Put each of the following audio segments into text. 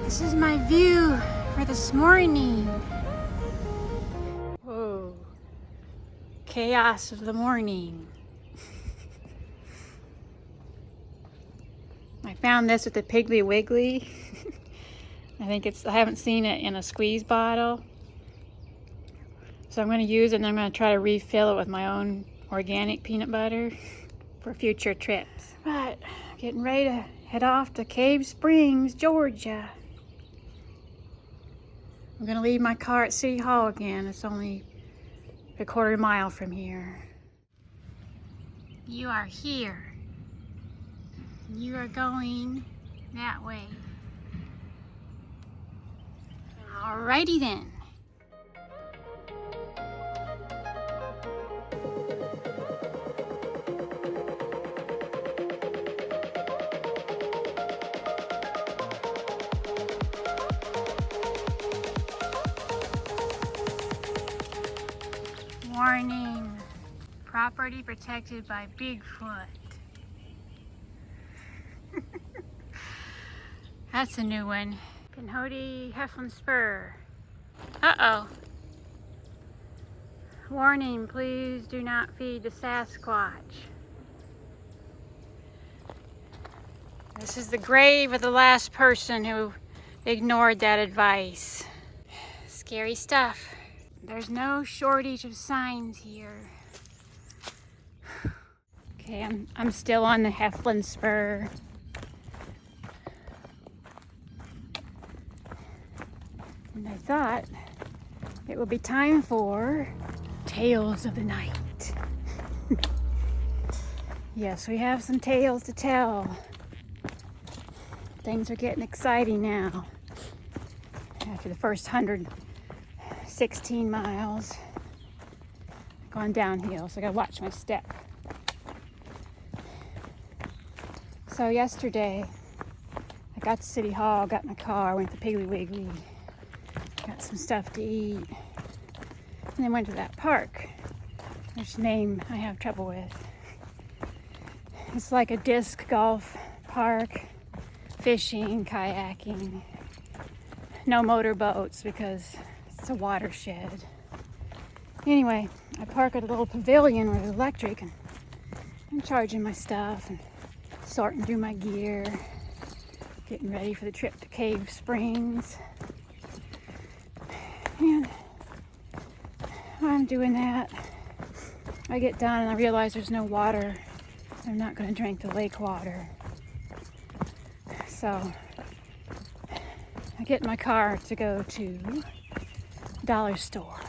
This is my view for this morning. Whoa. Chaos of the morning. I found this at the Piggly Wiggly. I haven't seen it in a squeeze bottle. So I'm going to use it and I'm going to try to refill it with my own organic peanut butter for future trips. Right, getting ready to head off to Cave Springs, Georgia. I'm going to leave my car at City Hall again. It's only a quarter mile from here. You are here. You are going that way. Alrighty then. Warning, property protected by Bigfoot. That's a new one. Pinhoti Heflin Spur. Uh-oh. Warning, please do not feed the Sasquatch. This is the grave of the last person who ignored that advice. Scary stuff. There's no shortage of signs here. Okay, I'm still on the Heflin Spur. And I thought it would be time for Tales of the Night. Yes, we have some tales to tell. Things are getting exciting now. After the first 116 miles, going downhill, so I gotta watch my step. So yesterday, I got to City Hall, got in my car, went to Piggly Wiggly, got some stuff to eat, and then went to that park, which name I have trouble with. It's like a disc golf park, fishing, kayaking, no motorboats because it's a watershed. Anyway, I park at a little pavilion where it's electric, and I'm charging my stuff and sorting through my gear, getting ready for the trip to Cave Springs. And while I'm doing that, I get done and I realize there's no water. I'm not going to drink the lake water. So I get in my car to go to dollar store.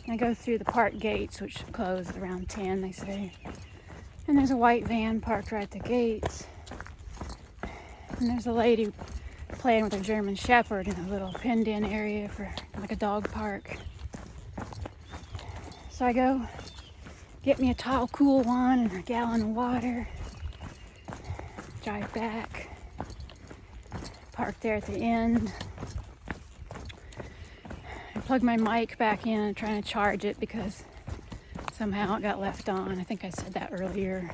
I go through the park gates, which close at around 10, they say. And there's a white van parked right at the gates. And there's a lady playing with her German Shepherd in a little pinned-in area for like a dog park. So I go get me a tall, cool one and a gallon of water. Drive back. Park there at the end. I plug my mic back in and trying to charge it because somehow it got left on. I think I said that earlier.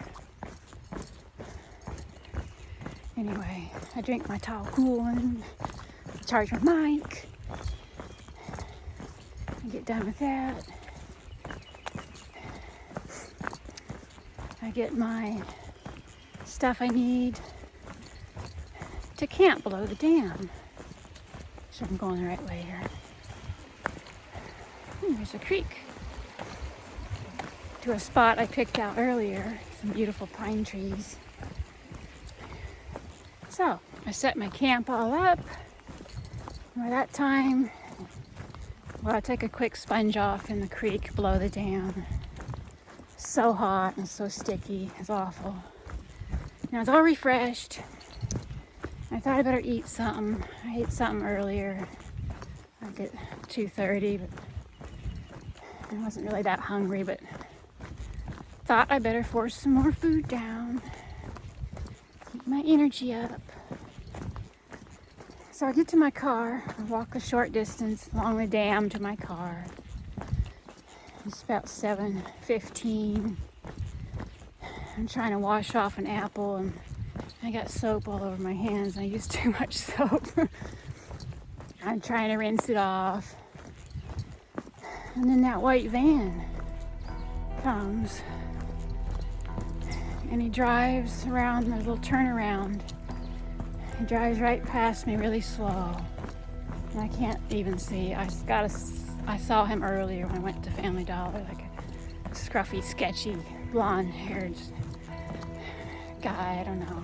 Anyway, I drink my tall cool one, charge my mic, I get done with that. I get my stuff I need to camp below the dam. So I'm going the right way here. There's a creek. To a spot I picked out earlier, some beautiful pine trees. So I set my camp all up. By that time, well, I take a quick sponge off in the creek below the dam. So hot and so sticky, it's awful. Now it's all refreshed. I thought I better eat something. I ate something earlier, like at 2:30, but I wasn't really that hungry, but thought I better force some more food down. Keep my energy up. So I get to my car, I walk a short distance along the dam to my car. It's about 7:15. I'm trying to wash off an apple and I got soap all over my hands. I used too much soap. I'm trying to rinse it off. And then that white van comes. And he drives around the little turnaround. He drives right past me really slow. And I can't even see. I saw him earlier when I went to Family Dollar, like a scruffy, sketchy, blonde-haired guy. I don't know.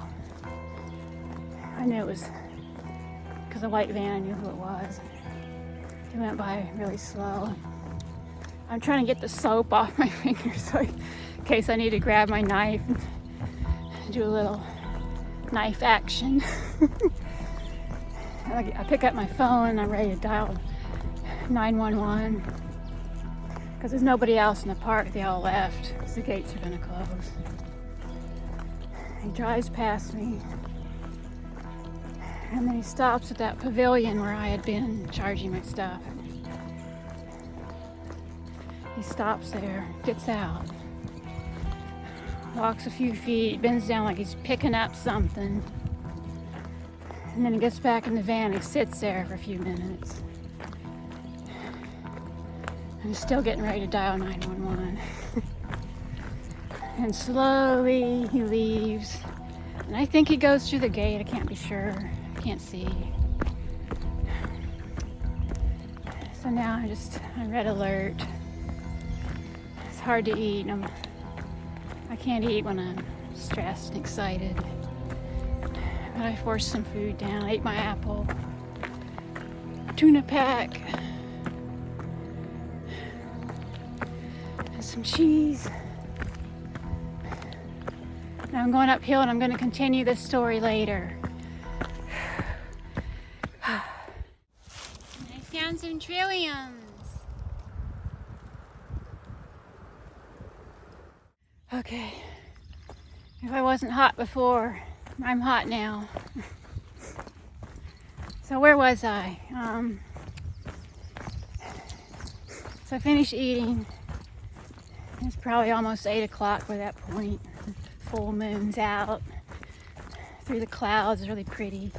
I knew it was because the white van, I knew who it was. He went by really slow. I'm trying to get the soap off my fingers so in case I need to grab my knife and do a little knife action. I pick up my phone and I'm ready to dial 911 because there's nobody else in the park. They all left because the gates are going to close. He drives past me and then he stops at that pavilion where I had been charging my stuff. He stops there, gets out, walks a few feet, bends down like he's picking up something, and then he gets back in the van. He sits there for a few minutes. I'm still getting ready to dial 911. And slowly he leaves. And I think he goes through the gate. I can't be sure. I can't see. So now I'm red alert. It's hard to eat. I can't eat when I'm stressed and excited. But I forced some food down. I ate my apple. Tuna pack. And some cheese. Now I'm going uphill and I'm going to continue this story later. I found some trilliums. Okay. If I wasn't hot before, I'm hot now. So where was I? So I finished eating. It's probably almost 8 o'clock by that point. Full moon's out through the clouds. It's really pretty.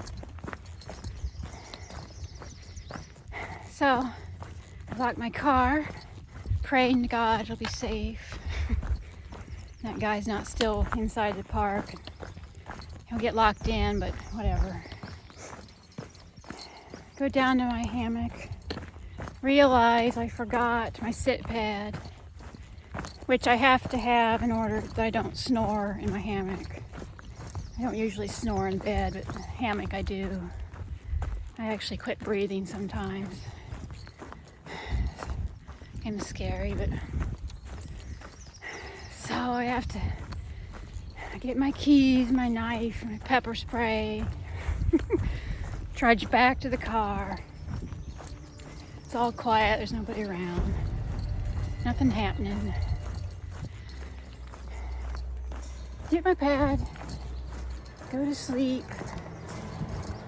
So I locked my car, praying to God it'll be safe. That guy's not still inside the park. He'll get locked in, but whatever. Go down to my hammock. Realize I forgot my sit pad, which I have to have in order that I don't snore in my hammock. I don't usually snore in bed, but in the hammock I do. I actually quit breathing sometimes. Kind of scary, but so I have to get my keys, my knife, my pepper spray, trudge back to the car. It's all quiet, there's nobody around, nothing happening. Get my pad, go to sleep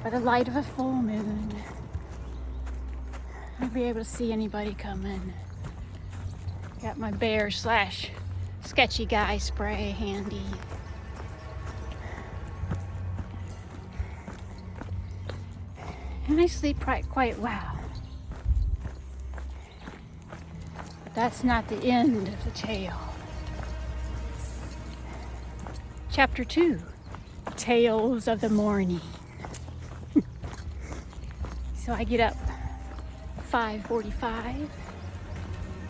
by the light of a full moon. I'll be able to see anybody coming. Got my bear / sketchy guy spray handy. And I sleep quite well. But that's not the end of the tale. Chapter 2, Tales of the Morning. So I get up 5:45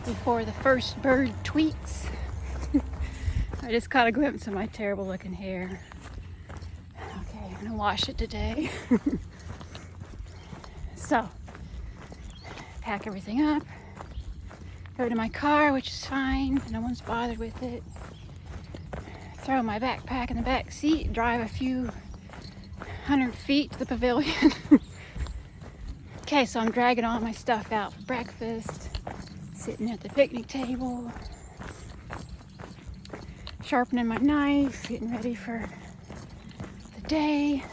before the first bird tweets. I just caught a glimpse of my terrible looking hair. Okay, I'm gonna wash it today. So, pack everything up, go to my car, which is fine, no one's bothered with it. Throw my backpack in the back seat, drive a few 100 feet to the pavilion. Okay, so I'm dragging all my stuff out for breakfast, sitting at the picnic table, sharpening my knife, getting ready for the day,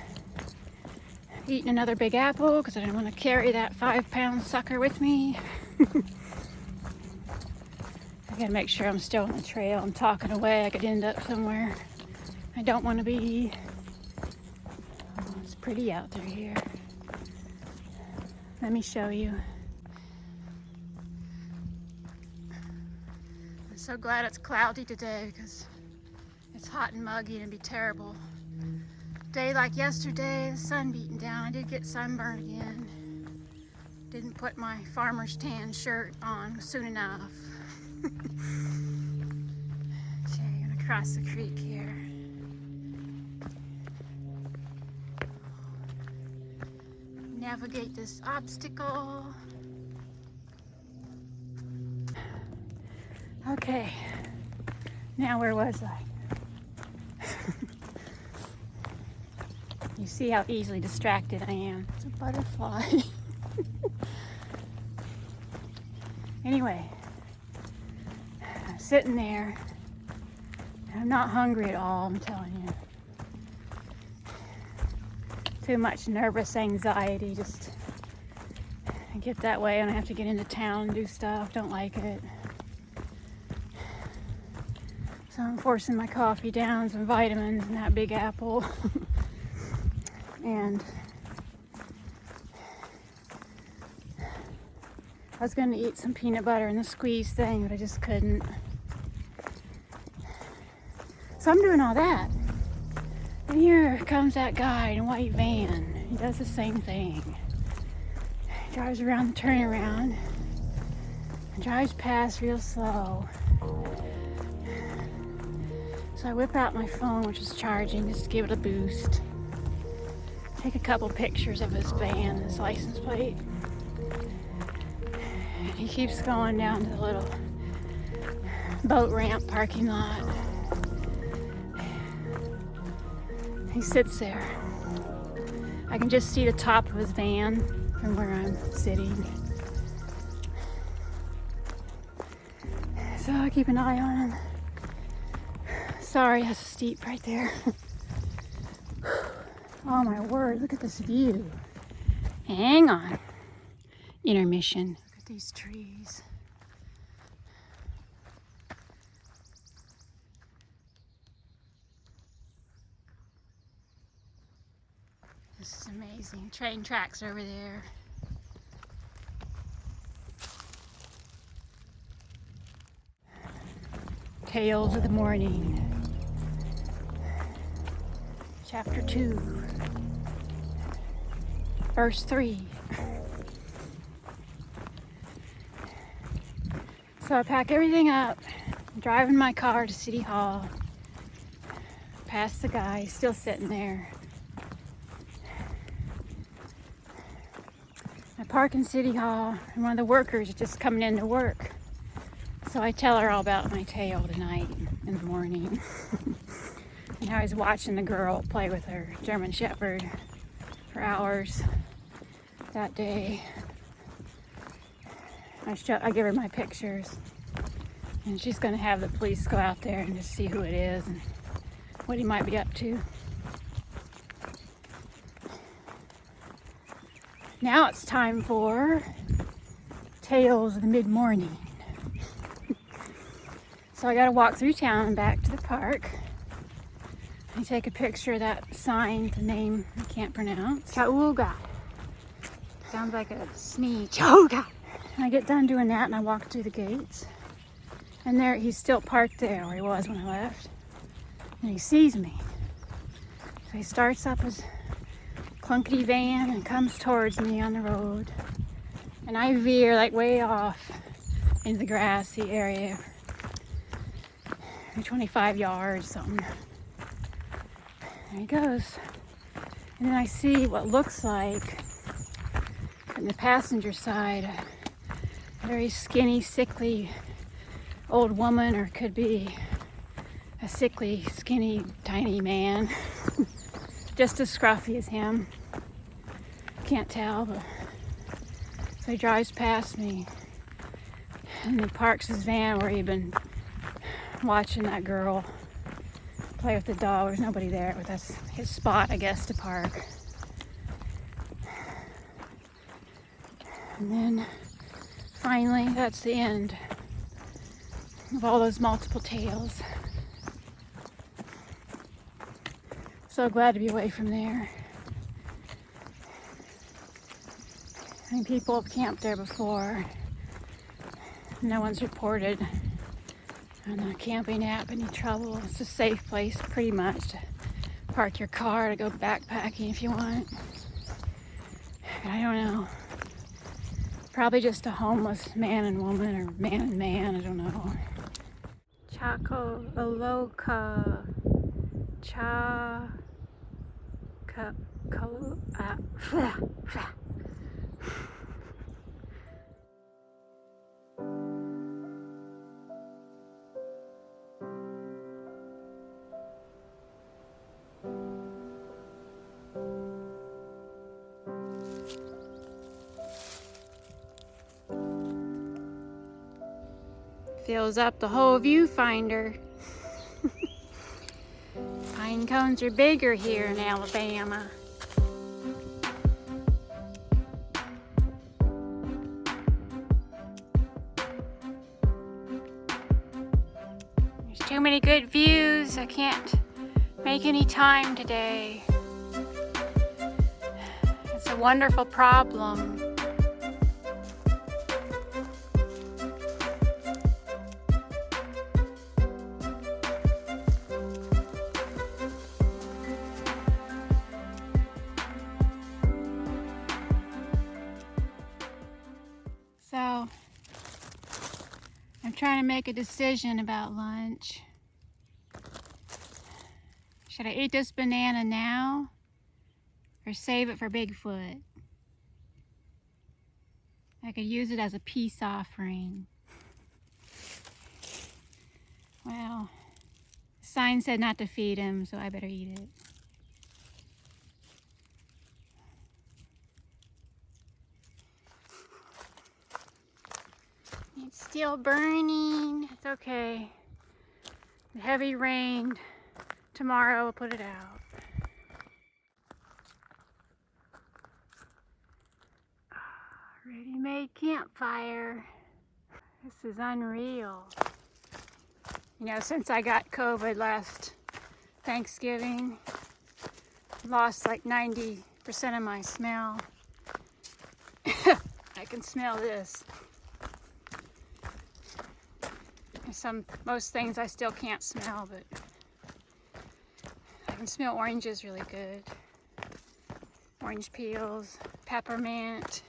eating another big apple because I didn't want to carry that 5-pound sucker with me. I gotta make sure I'm still on the trail. I'm talking away. I could end up somewhere I don't want to be. pretty out there here. Let me show you. I'm so glad it's cloudy today because it's hot and muggy and it'd be terrible. Day like yesterday, the sun beating down. I did get sunburned again. Didn't put my farmer's tan shirt on soon enough. Okay, gonna cross the creek here. Navigate this obstacle. Okay, now where was I? You see how easily distracted I am. It's a butterfly. Anyway, I'm sitting there. I'm not hungry at all, I'm telling you. Too much nervous anxiety. Just I get that way and I have to get into town and do stuff. Don't like it. So I'm forcing my coffee down, some vitamins and that Big Apple. And I was going to eat some peanut butter in the squeeze thing, but I just couldn't. So I'm doing all that. And here comes that guy in a white van. He does the same thing. He drives around the turnaround and drives past real slow. So I whip out my phone, which is charging, just to give it a boost. Take a couple pictures of his van, his license plate. And he keeps going down to the little boat ramp parking lot. He sits there. I can just see the top of his van from where I'm sitting. So I keep an eye on him. Sorry, that's steep right there. Oh my word, look at this view. Hang on. Intermission. Look at these trees. This is amazing. Train tracks over there. Tales of the Morning. Chapter 2. Verse 3. So I pack everything up, I'm driving my car to City Hall, past the guy, he's still sitting there. I park in City Hall, and one of the workers is just coming in to work. So I tell her all about my tale tonight in the morning. And how I was watching the girl play with her German Shepherd for hours that day. I give her my pictures, and she's going to have the police go out there and just see who it is and what he might be up to. Now it's time for Tales of the Mid-Morning. So I got to walk through town and back to the park. I take a picture of that sign, the name I can't pronounce. Chauga. Sounds like a sneeze. Chauga. I get done doing that and I walk through the gates. And there, he's still parked there where he was when I left. And he sees me. So he starts up his clunkety van and comes towards me on the road. And I veer like way off into the grassy area. 25 yards, something. There he goes. And then I see what looks like, on the passenger side, a very skinny, sickly old woman, or it could be a sickly, skinny, tiny man. Just as scruffy as him. Can't tell, but so he drives past me and he parks his van where he'd been watching that girl play with the dog. There's nobody there, but that's his spot, I guess, to park. And then finally, that's the end of all those multiple tales. So glad to be away from there. I mean, people have camped there before. No one's reported on the camping app any trouble. It's a safe place pretty much to park your car to go backpacking if you want. But I don't know. Probably just a homeless man and woman, or man and man, I don't know. Chaco Aloka. Cha. Ka. Fills up the whole viewfinder. Pine cones are bigger here in Alabama. There's too many good views. I can't make any time today. It's a wonderful problem. So, I'm trying to make a decision about lunch. Should I eat this banana now or save it for Bigfoot? I could use it as a peace offering. Well, the sign said not to feed him, so I better eat it. It's still burning. It's okay. The heavy rain tomorrow will put it out. Ready-made campfire. This is unreal. You know, since I got COVID last Thanksgiving, lost like 90% of my smell. I can smell this. Most things I still can't smell, but I can smell oranges really good. Orange peels, peppermint,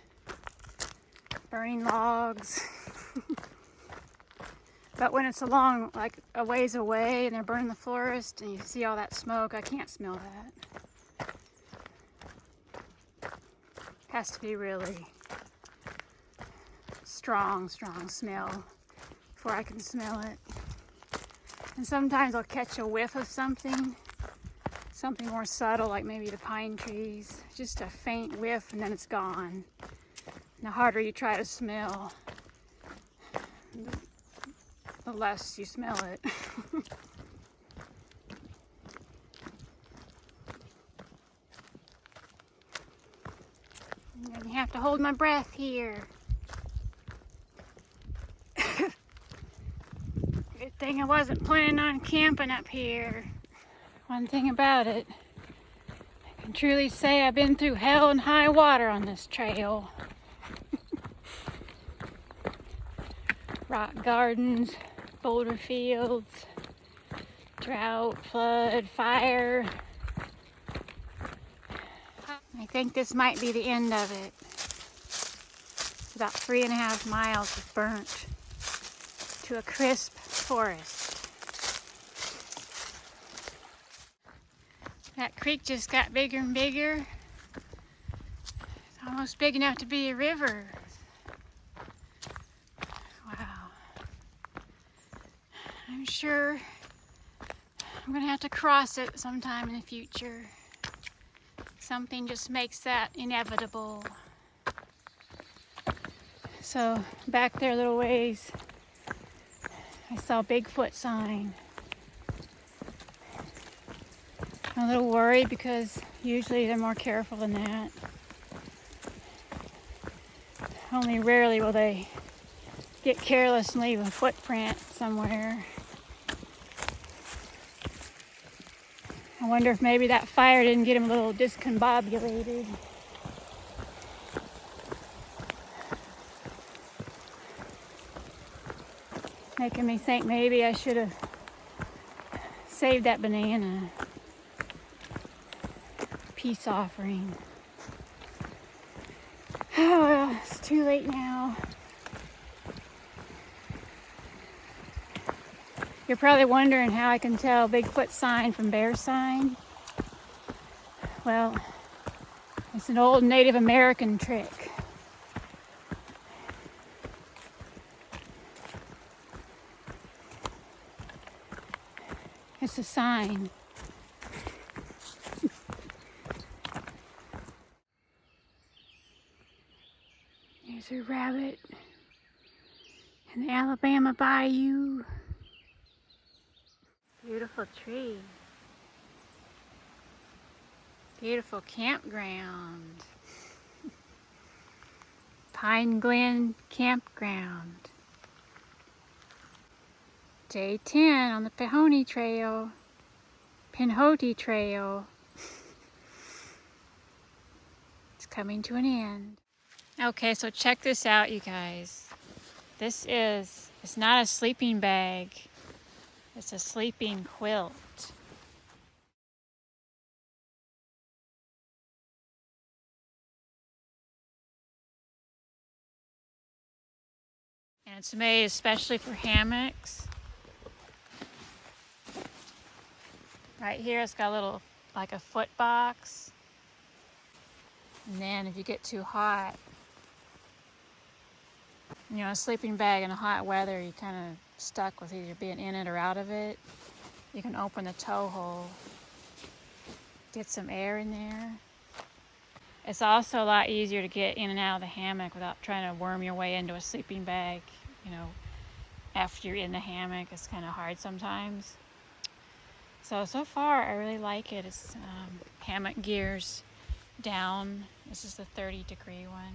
burning logs. But when it's like a ways away and they're burning the forest and you see all that smoke, I can't smell that. Has to be really strong smell before I can smell it. And sometimes I'll catch a whiff of something more subtle, like maybe the pine trees, just a faint whiff, and then it's gone. And the harder you try to smell, the less you smell it. And then you have to hold my breath here. Good thing I wasn't planning on camping up here. One thing about it, I can truly say I've been through hell and high water on this trail. Rock gardens, boulder fields, drought, flood, fire. I think this might be the end of it. It's about 3.5 miles of burnt to a crisp forest. That creek just got bigger and bigger. It's almost big enough to be a river. Wow. I'm sure I'm gonna have to cross it sometime in the future. Something just makes that inevitable. So back there a little ways, I saw Bigfoot sign. I'm a little worried because usually they're more careful than that. Only rarely will they get careless and leave a footprint somewhere. I wonder if maybe that fire didn't get him a little discombobulated. Making me think maybe I should have saved that banana. Peace offering. Oh, well, it's too late now. You're probably wondering how I can tell Bigfoot sign from bear sign. Well, it's an old Native American trick. It's a sign. There's a rabbit in the Alabama bayou. Beautiful tree. Beautiful campground. Pine Glen Campground. J10 on the Pinhoti Trail. Pinhoti Trail. It's coming to an end. Okay, so check this out, you guys. It's not a sleeping bag. It's a sleeping quilt. And it's made especially for hammocks. Right here it's got a little, like a foot box. And then if you get too hot, you know, a sleeping bag in hot weather, you kind of stuck with either being in it or out of it. You can open the toe hole, get some air in there. It's also a lot easier to get in and out of the hammock without trying to worm your way into a sleeping bag. You know, after you're in the hammock, it's kind of hard sometimes. So far, I really like it. It's hammock gears down. This is the 30-degree one.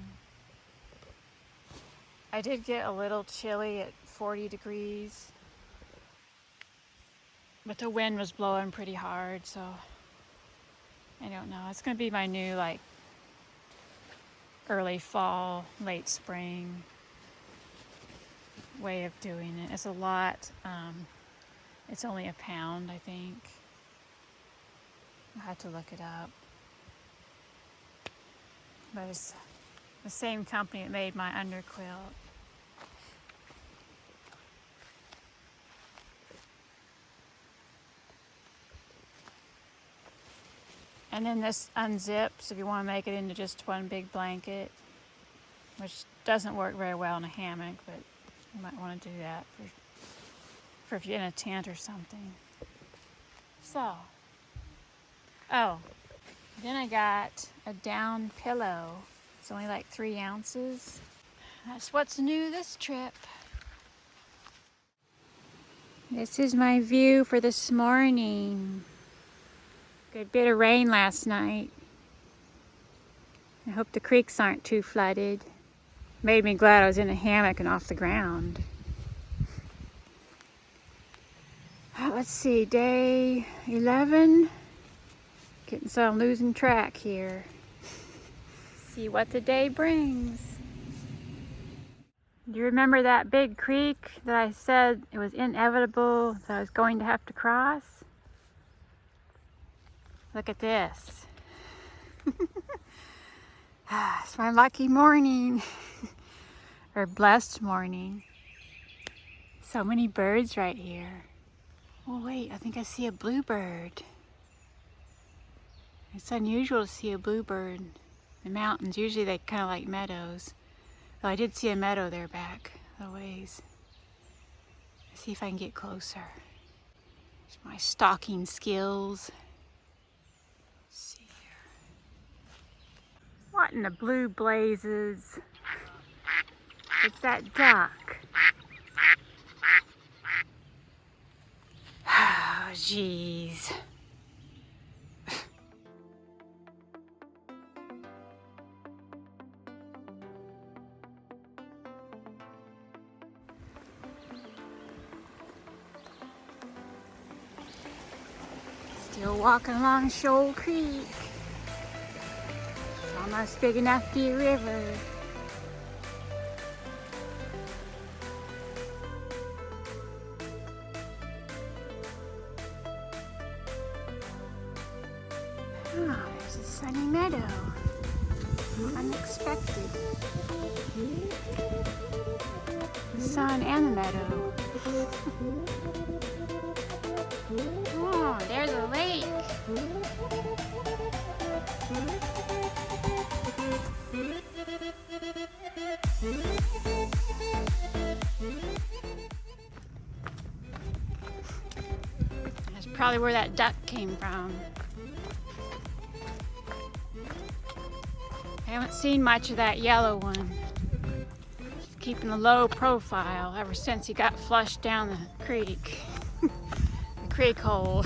I did get a little chilly at 40 degrees, but the wind was blowing pretty hard, so I don't know. It's going to be my new, like, early fall, late spring way of doing it. It's a lot. It's only a pound, I think. I had to look it up. But it's the same company that made my underquilt. And then this unzips if you want to make it into just one big blanket, which doesn't work very well in a hammock, but you might want to do that for if you're in a tent or something. So, oh, then I got a down pillow. It's only like 3 ounces. That's what's new this trip. This is my view for this morning. Good bit of rain last night. I hope the creeks aren't too flooded. Made me glad I was in a hammock and off the ground. Let's see, day 11. So I'm losing track here. See what the day brings. Do you remember that big creek that I said it was inevitable that I was going to have to cross? Look at this. It's my lucky morning. Or blessed morning. So many birds right here. Oh wait, I think I see a bluebird. It's unusual to see a bluebird in the mountains. Usually they kind of like meadows. Though I did see a meadow there back a ways. Let's see if I can get closer. There's my stalking skills. Let's see here. What in the blue blazes? It's that duck. Oh, jeez. Still walking along Shoal Creek. It's almost big enough to be a river. Sunny meadow. Unexpected. The sun and the meadow. Oh, there's a lake. That's probably where that duck came from. I haven't seen much of that yellow one. He's keeping a low profile ever since he got flushed down the creek. The creek hole.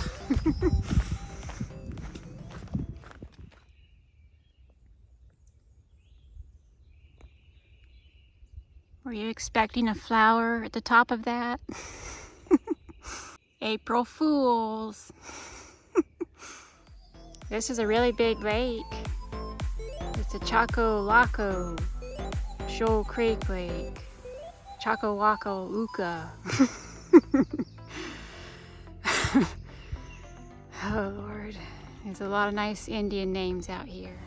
Were you expecting a flower at the top of that? April Fools. This is a really big lake. It's a Chaco Laco Shoal Creek Lake. Chaco Waco Uka. Oh Lord, there's a lot of nice Indian names out here.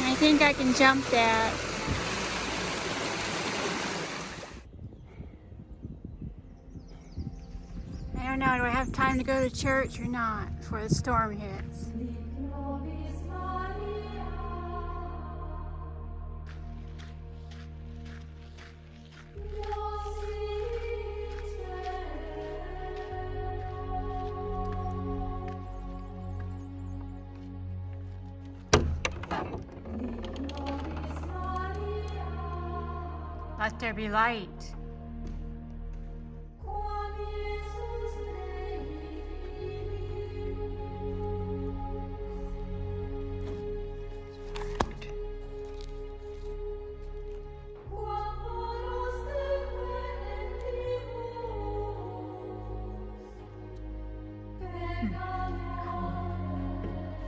I think I can jump that. I don't know, do I have time to go to church or not before the storm hits? Let there be light.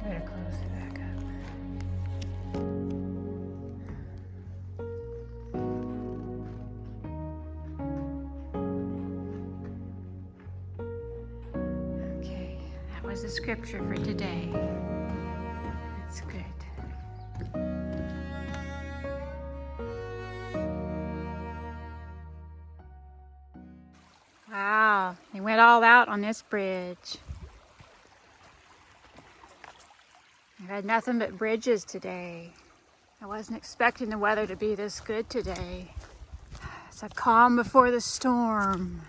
Better close it back up. Okay, that was the scripture for today. That's good. Wow, they went all out on this bridge. I've had nothing but bridges today. I wasn't expecting the weather to be this good today. It's a calm before the storm.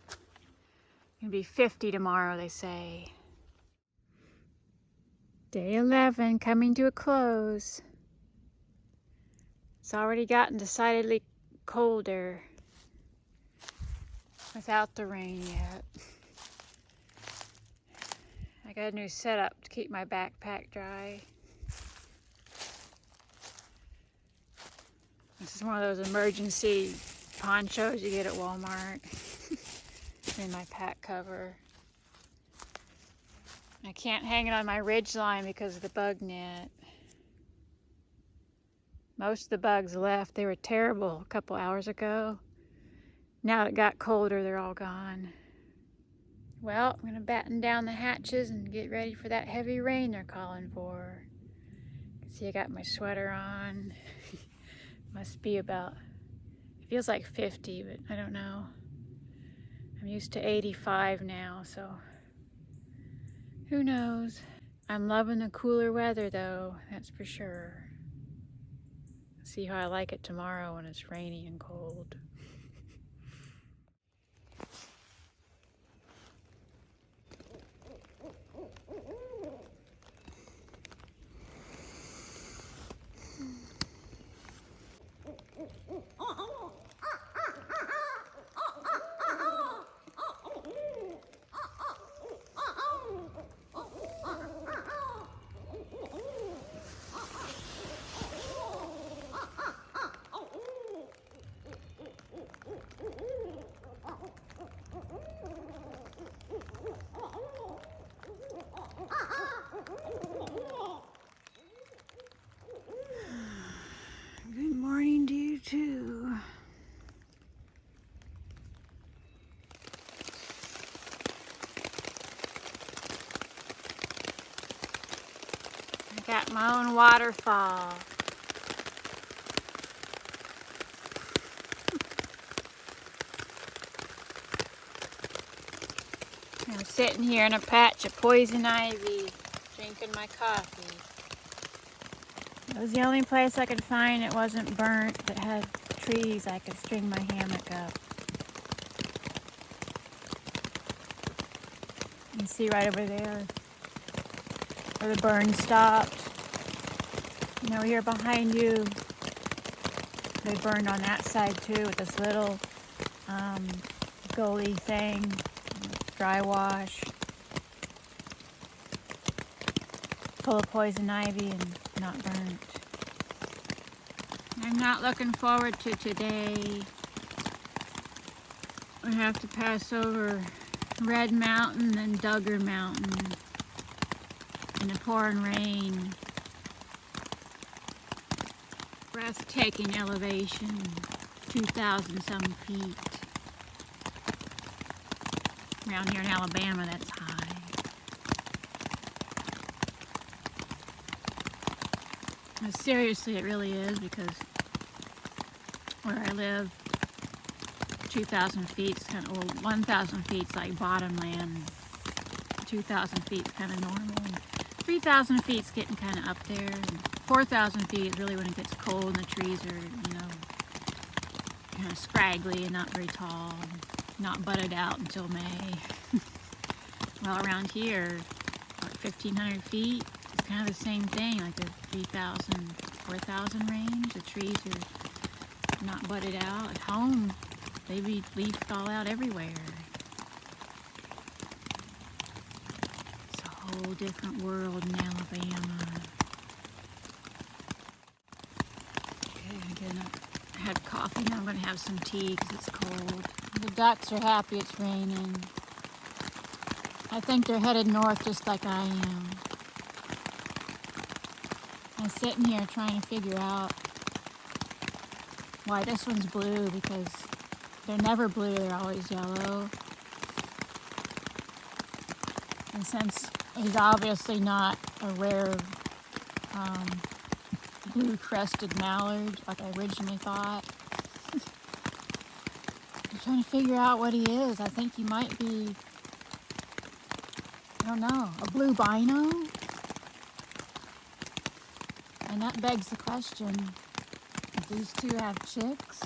It's gonna be 50 tomorrow, they say. Day 11 coming to a close. It's already gotten decidedly colder without the rain yet. I got a new setup to keep my backpack dry. This is one of those emergency ponchos you get at Walmart. In my pack cover. I can't hang it on my ridge line because of the bug net. Most of the bugs left. They were terrible a couple hours ago. Now it got colder, they're all gone. Well, I'm gonna batten down the hatches and get ready for that heavy rain they're calling for. You can see I got my sweater on. Must be about, it feels like 50, but I don't know. I'm used to 85 now, so who knows. I'm loving the cooler weather though, that's for sure. See how I like it tomorrow when it's rainy and cold. Got my own waterfall. I'm sitting here in a patch of poison ivy, drinking my coffee. It was the only place I could find it wasn't burnt, that had trees I could string my hammock up. You can see right over there where the burn stopped. You know, here behind you, they burned on that side too with this little gully thing, dry wash, full of poison ivy and not burnt. I'm not looking forward to today. We have to pass over Red Mountain and Duggar Mountain in the pouring rain. Breathtaking elevation, 2,000 some feet. Around here in Alabama, that's high. No, seriously, it really is, because where I live, 2,000 feet is kind of, well, 1,000 feet is like bottomland. 2,000 feet is kind of normal. 3,000 feet is getting kind of up there. And 4,000 feet is really when it gets cold and the trees are, you know, kind of scraggly and not very tall, not budded out until May. Well, around here, like 1,500 feet, it's kind of the same thing, like the 3,000, 4,000 range. The trees are not budded out. At home, they leafed all out everywhere. It's a whole different world in Alabama. I had coffee, now I'm going to have some tea because it's cold. The ducks are happy it's raining. I think they're headed north just like I am. I'm sitting here trying to figure out why this one's blue, because they're never blue, they're always yellow. And since he's obviously not a rare blue-crested mallard, like I originally thought. I'm trying to figure out what he is. I think he might be, I don't know, a blue bino? And that begs the question, if these two have chicks,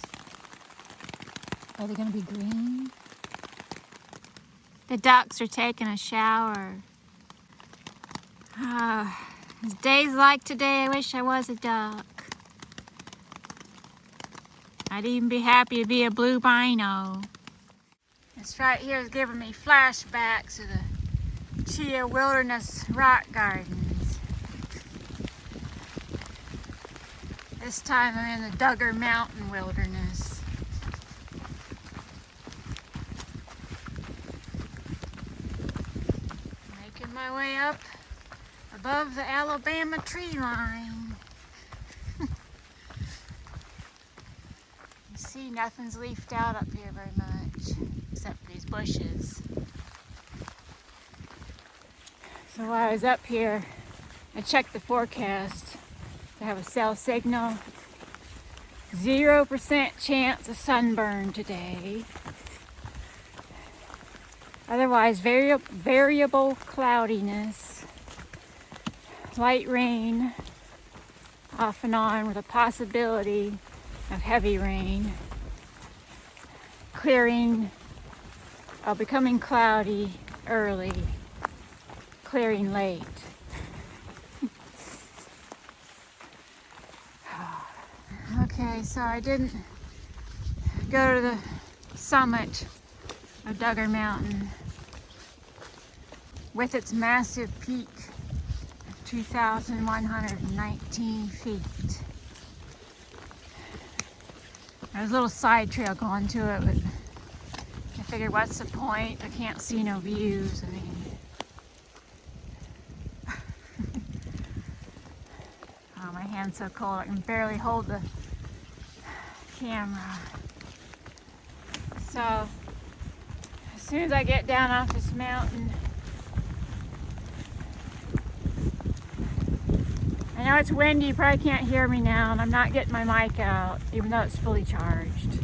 are they going to be green? The ducks are taking a shower. Days like today, I wish I was a duck. I'd even be happy to be a blue bino. This right here is giving me flashbacks of the Chia Wilderness Rock Gardens. This time I'm in the Duggar Mountain Wilderness. Making my way up above the Alabama tree line. You see, nothing's leafed out up here very much, except for these bushes. So while I was up here, I checked the forecast to have a cell signal. 0% chance of sunburn today. Otherwise, variable cloudiness. Light rain off and on with a possibility of heavy rain. Clearing, becoming cloudy early, clearing late. Okay, so I didn't go to the summit of Duggar Mountain with its massive peak. 2,119 feet. There's a little side trail going to it, but I figured, what's the point? I can't see no views. I mean, oh, my hand's so cold I can barely hold the camera. So, as soon as I get down off this mountain, know it's windy, you probably can't hear me now, and I'm not getting my mic out, even though it's fully charged.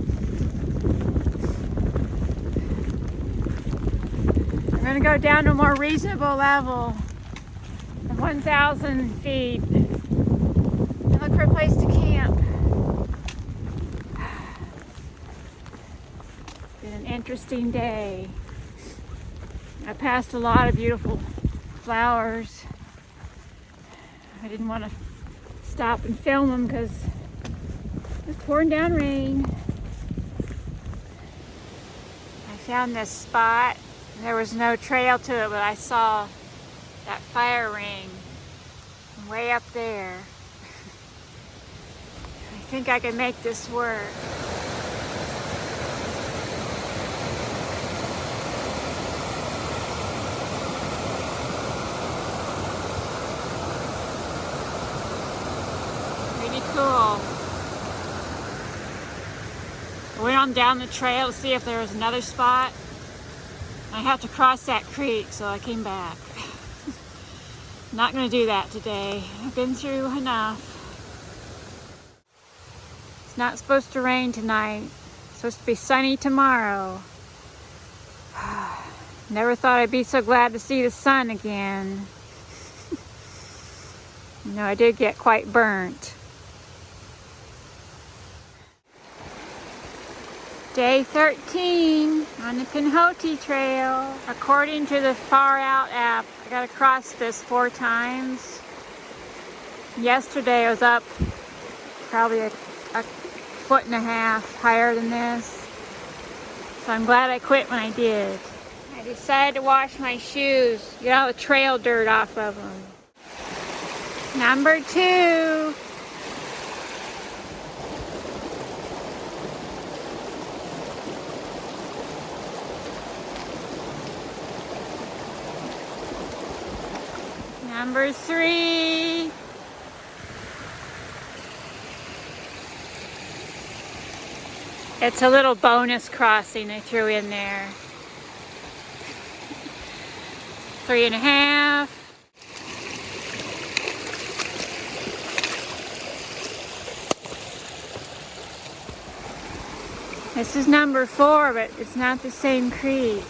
I'm gonna go down to a more reasonable level of 1,000 feet and look for a place to camp. It's been an interesting day. I passed a lot of beautiful flowers. I didn't want to stop and film them because it was pouring down rain. I found this spot. There was no trail to it, but I saw that fire ring way up there. I think I can make this work. Pretty cool. I went on down the trail to see if there was another spot. I have to cross that creek, so I came back. Not going to do that today. I've been through enough. It's not supposed to rain tonight. It's supposed to be sunny tomorrow. Never thought I'd be so glad to see the sun again. You know, I did get quite burnt. Day 13 on the Pinhoti Trail. According to the Far Out app, I gotta cross this 4 times. Yesterday I was up probably a 1.5 foot higher than this. So I'm glad I quit when I did. I decided to wash my shoes, get all the trail dirt off of them. Number 2. Number 3. It's a little bonus crossing I threw in there. 3.5. This is number 4, but it's not the same creek.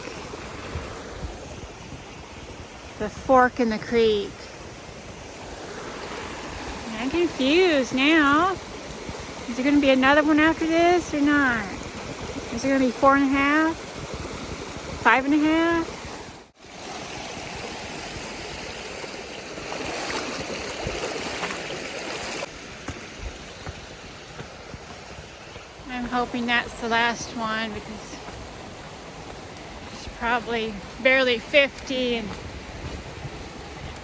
The fork in the creek. I'm confused now. Is there going to be another one after this or not? Is there going to be 4.5? 5.5? I'm hoping that's the last one because it's probably barely 50 and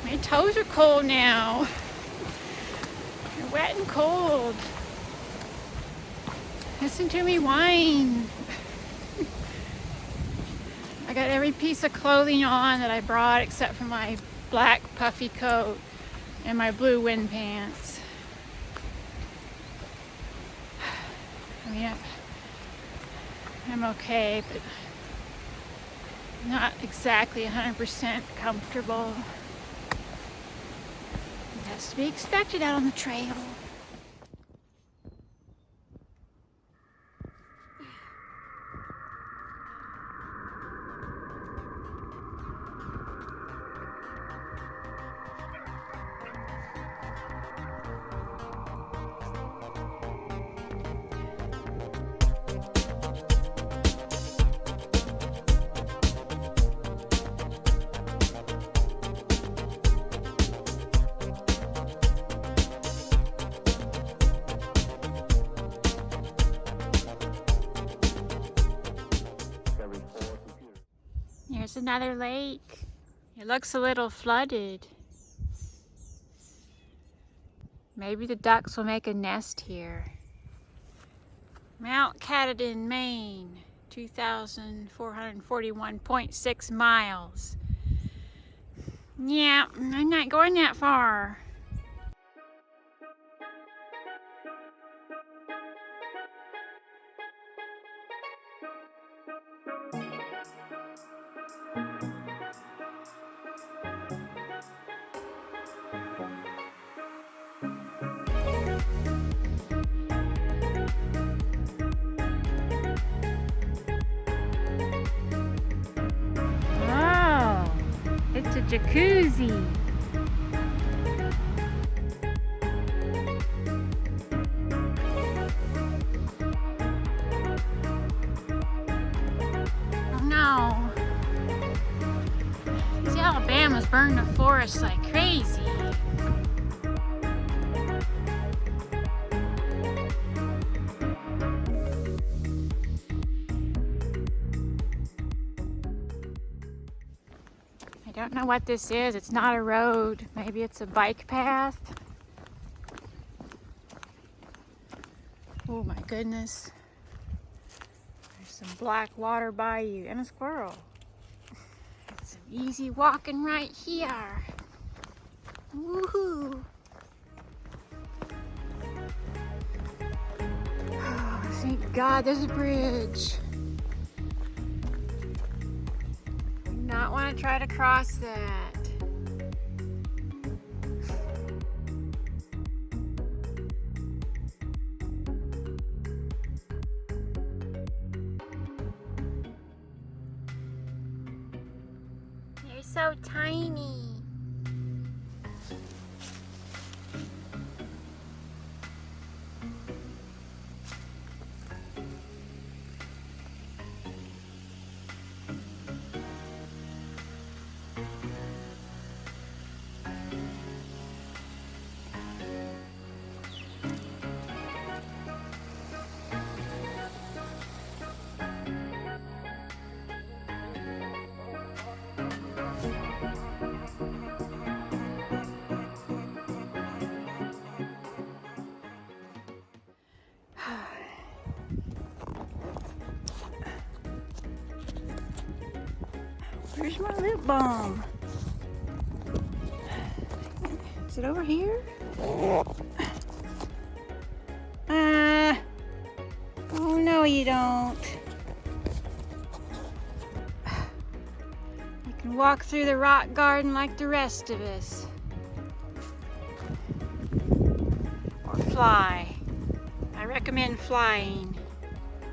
my toes are cold now. They're wet and cold. Listen to me whine. I got every piece of clothing on that I brought except for my black puffy coat and my blue wind pants. I mean, I'm okay, but not exactly 100% comfortable. That's to be expected out on the trail. There's another lake. It looks a little flooded. Maybe the ducks will make a nest here. Mount Katahdin, Maine, 2,441.6 miles. Yeah, I'm not going that far. jacuzzi. Oh no. These Alabama's burning the forest like crazy. I don't know what this is. It's not a road. Maybe it's a bike path. Oh my goodness. There's some black water bayou and a squirrel. Some easy walking right here. Woohoo! Oh, thank God there's a bridge. Not want to try to cross that. You're so tiny. Where's my lip balm? Is it over here? Oh no you don't. You can walk through the rock garden like the rest of us. Or fly. I recommend flying.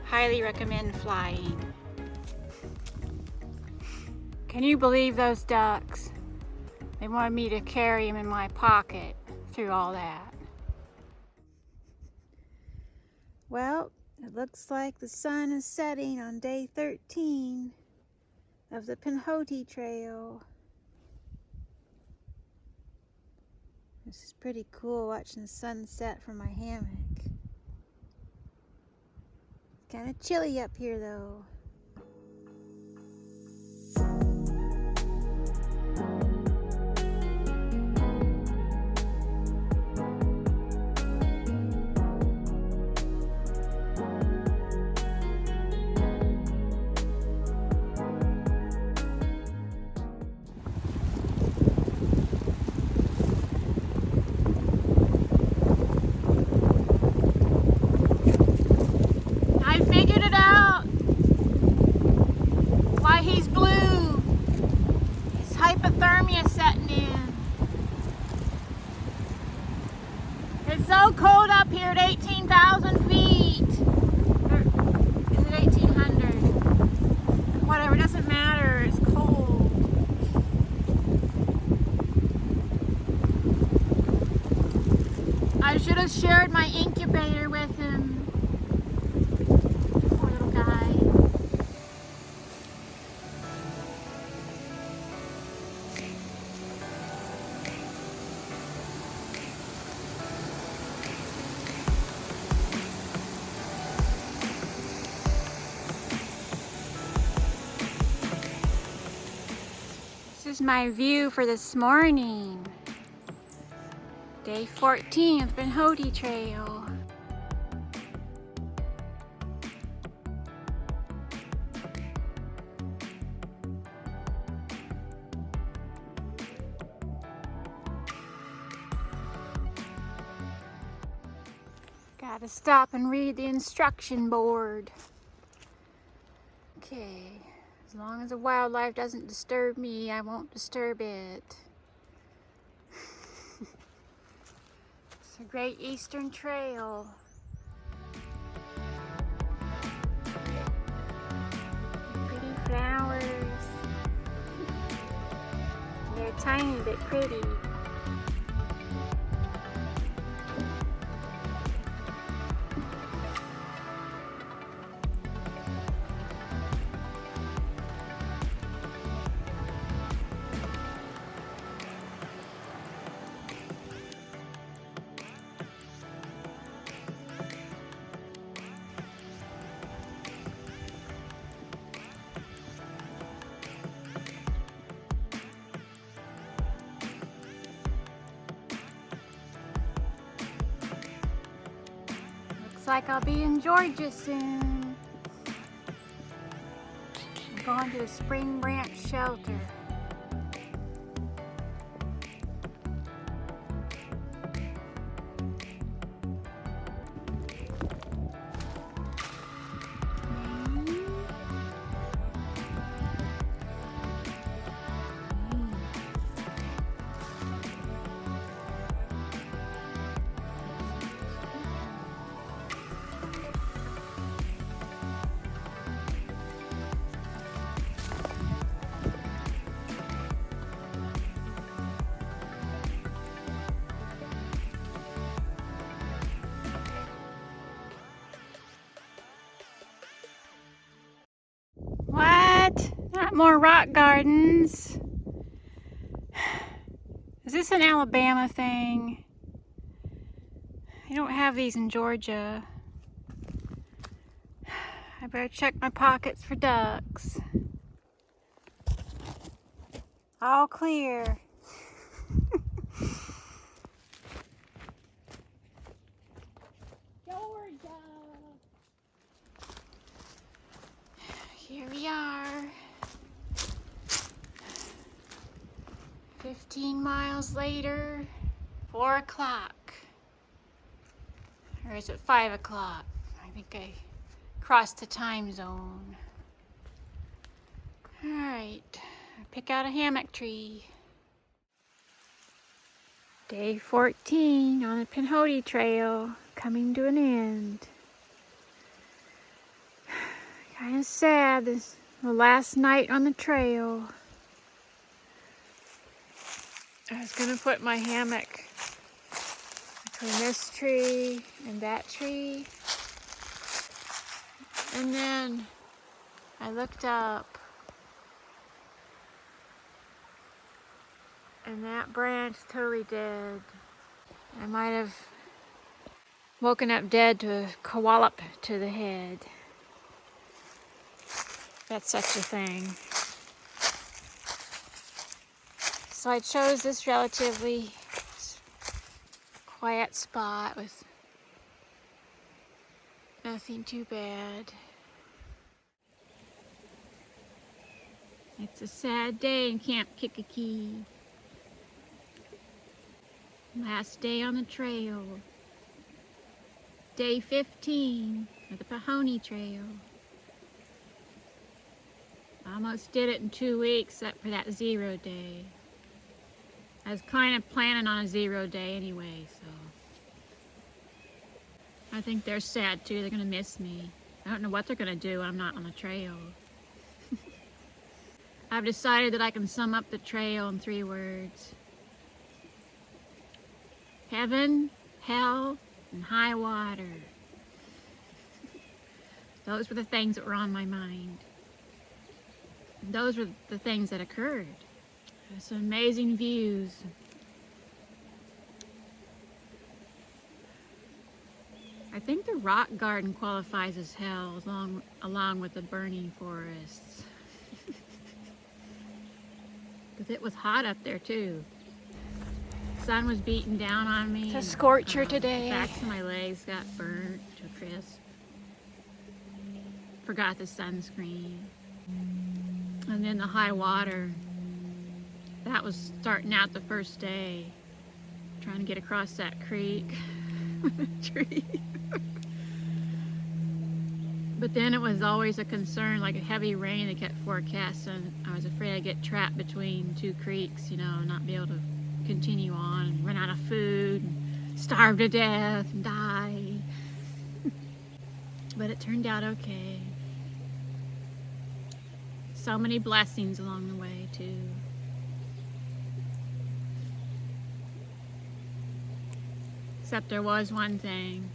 Highly recommend flying. Can you believe those ducks? They wanted me to carry them in my pocket through all that. Well, it looks like the sun is setting on day 13 of the Pinhoti Trail. This is pretty cool watching the sunset from my hammock. It's kind of chilly up here though. Hypothermia setting in. It's so cold up here at 18,000 feet. Or is it 1,800? Whatever, it doesn't matter. It's cold. I should have shared my incubator with him. Poor little guy. This is my view for this morning. Day 14 of the Pinhoti Trail. Gotta stop and read the instruction board. Okay. As long as the wildlife doesn't disturb me, I won't disturb it. It's a Great Eastern Trail. Pretty flowers. They're tiny but pretty. Looks like I'll be in Georgia soon. I'm going to the Spring Branch shelter. What? Not more rock gardens. Is this an Alabama thing? You don't have these in Georgia. I better check my pockets for ducks. All clear. Georgia. Here we are. 15 miles later, 4 o'clock. Or is it 5 o'clock? I think I crossed the time zone. All right, pick out a hammock tree. Day 14 on the Pinhoti Trail, coming to an end. Kind of sad, this is the last night on the trail. I was gonna put my hammock between this tree and that tree. And then I looked up and that branch is totally dead. I might have woken up dead to a koala to the head. That's such a thing. So I chose this relatively quiet spot with nothing too bad. It's a sad day in Camp Kikiki. Last day on the trail. Day 15 of the Pinhoti Trail. Almost did it in 2 weeks, except for that 0 day. I was kind of planning on a 0 day anyway, so. I think they're sad too, they're gonna miss me. I don't know what they're gonna do when I'm not on the trail. I've decided that I can sum up the trail in 3 words. Heaven, hell, and high water. Those were the things that were on my mind. Those were the things that occurred. There's some amazing views. I think the rock garden qualifies as hell along with the burning forests. Because it was hot up there too. Sun was beating down on me. It's a scorcher today. The backs of my legs got burnt to a crisp. Forgot the sunscreen. And then the high water. That was starting out the first day. Trying to get across that creek with a tree. But then it was always a concern, like a heavy rain that kept forecasting. I was afraid I'd get trapped between 2 creeks, you know, and not be able to continue on and run out of food and starve to death and die. But it turned out okay. So many blessings along the way too. Except there was one thing.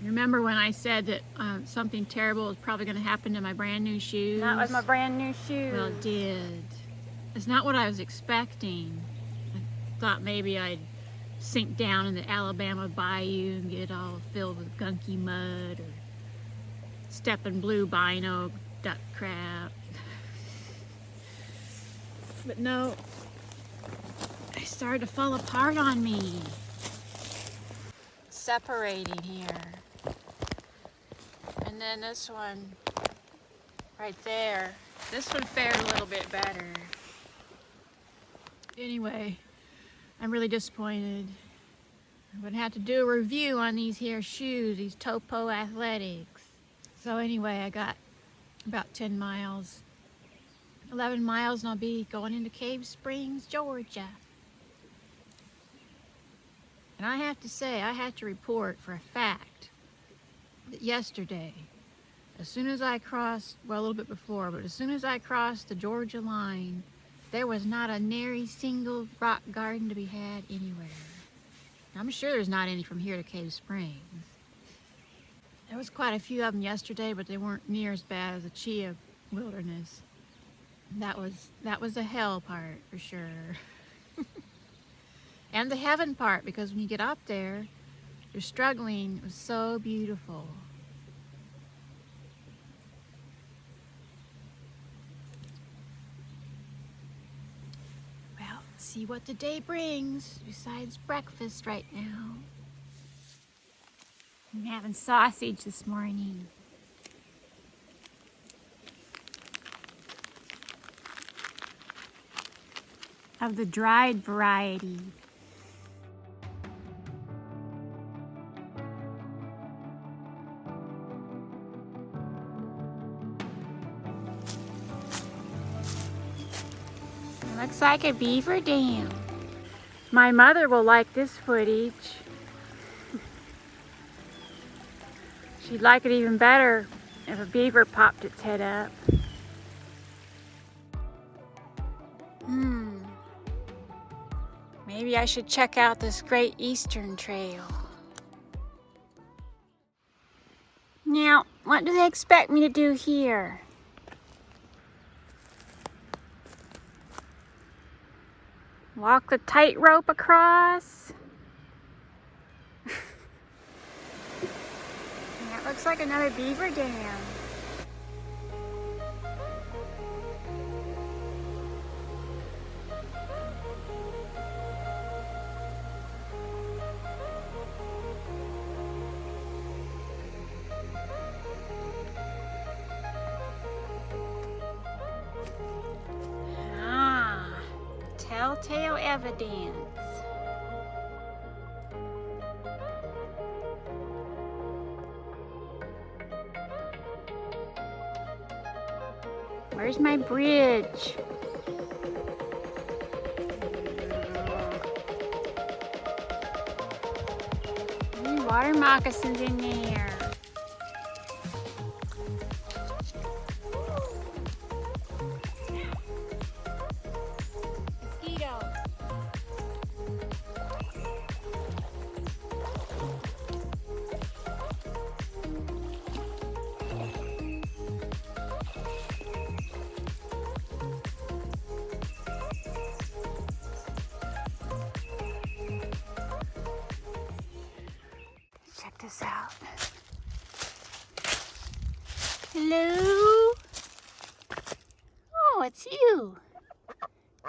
Remember when I said that something terrible was probably going to happen to my brand new shoes? Not with my brand new shoes. Well, it did. It's not what I was expecting. I thought maybe I'd sink down in the Alabama bayou and get all filled with gunky mud, or step in blue bino duck crap. But no, they started to fall apart on me. Separating here. And then this one right there. This one fared a little bit better. Anyway, I'm really disappointed. I'm gonna have to do a review on these here shoes, these Topo Athletics. So anyway, I got about 10 miles, 11 miles, and I'll be going into Cave Springs, Georgia. And I have to say, I had to report for a fact that yesterday, as soon as I crossed, well, a little bit before, but as soon as I crossed the Georgia line, there was not a nary single rock garden to be had anywhere. I'm sure there's not any from here to Cave Springs. There was quite a few of them yesterday, but they weren't near as bad as the Chia Wilderness. That was the hell part for sure. And the heaven part, because when you get up there, you're struggling. It was so beautiful. Well, see what the day brings besides breakfast right now. I'm having sausage this morning. Of the dried variety. Looks like a beaver dam. My mother will like this footage. She'd like it even better if a beaver popped its head up. Maybe I should check out this Great Eastern Trail. Now, what do they expect me to do here? Walk the tightrope across? That looks like another beaver dam. Telltale evidence. Where's my bridge? Water moccasins in there. Check this out. Hello? Oh, it's you.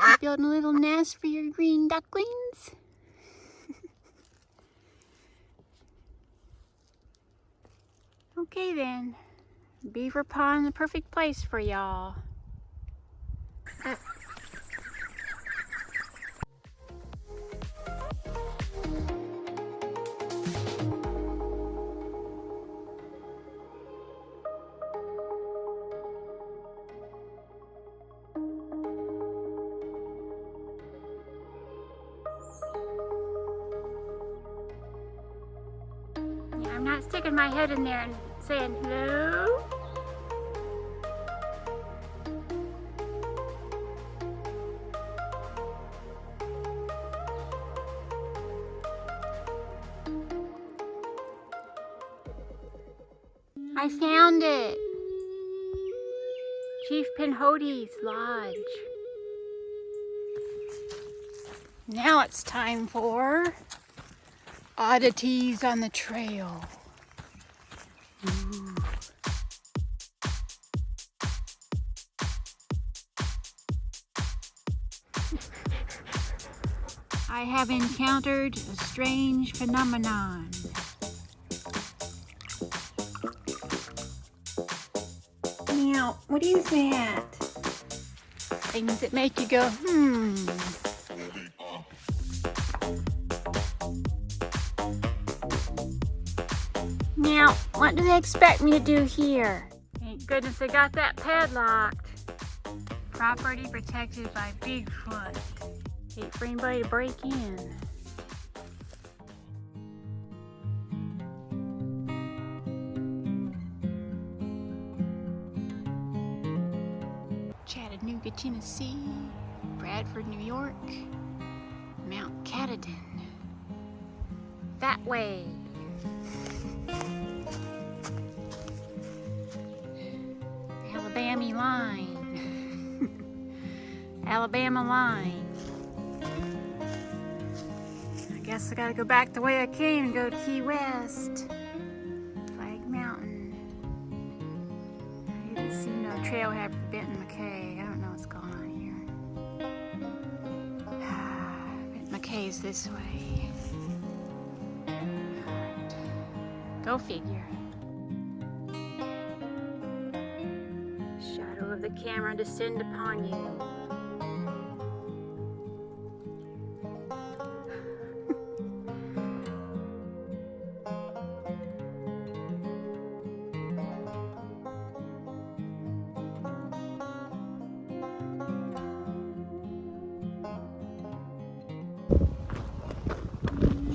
You building a little nest for your green ducklings? Okay then. Beaver pond, the perfect place for y'all. I'm not sticking my head in there and saying hello. I found it. Chief Pinhoti's lodge. Now it's time for oddities on the trail. Ooh. I have encountered a strange phenomenon. Now, what is that? Things that make you go, Now, what do they expect me to do here? Thank goodness I got that padlocked. Property protected by Bigfoot. Hate for anybody to break in. Chattanooga, Tennessee, Bradford, New York, Mount Katahdin. That way. Alabama line. Alabama line. I guess I gotta go back the way I came and go to Key West. Flag Mountain. I didn't see no trailhead for Benton McKay. I don't know what's going on here. Benton McKay's this way. Go figure. Shadow of the camera descend upon you.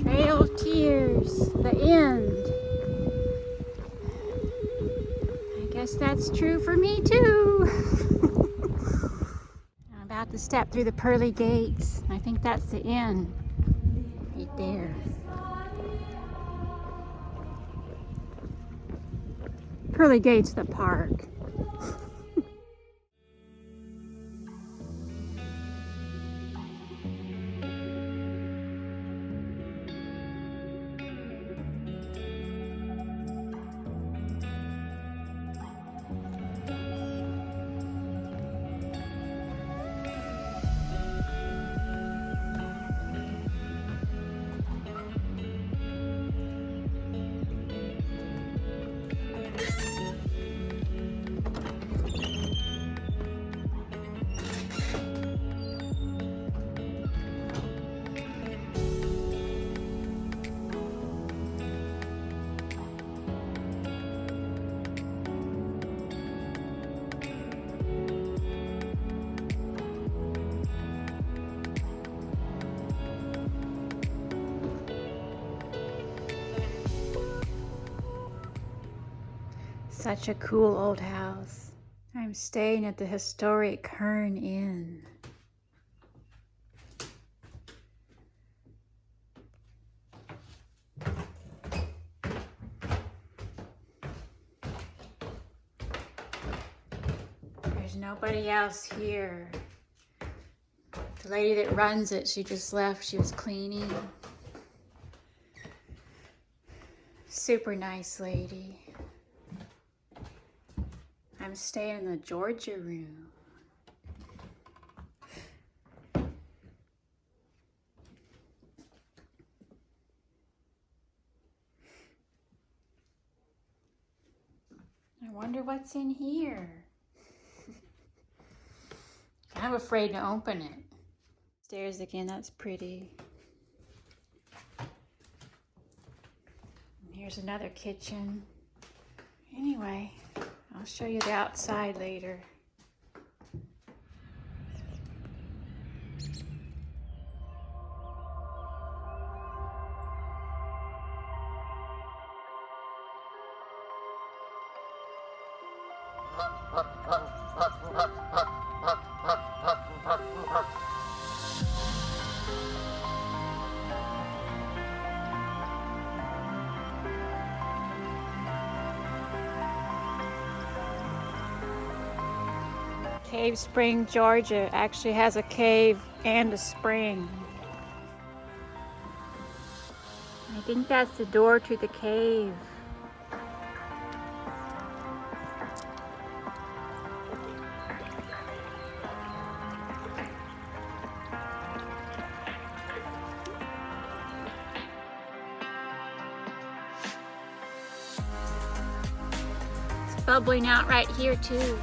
Trail of Tears, the end. I guess that's true for me too. I'm about to step through the pearly gates. I think that's the end. Right there. Pearly gates, the park. Such a cool old house. I'm staying at the historic Hearn Inn. There's nobody else here. The lady that runs it, she just left. She was cleaning. Super nice lady. I'm staying in the Georgia room. I wonder what's in here. I'm afraid to open it. Stairs again, that's pretty. And here's another kitchen. Anyway, I'll show you the outside later. Cave Spring, Georgia actually has a cave and a spring. I think that's the door to the cave. It's bubbling out right here too.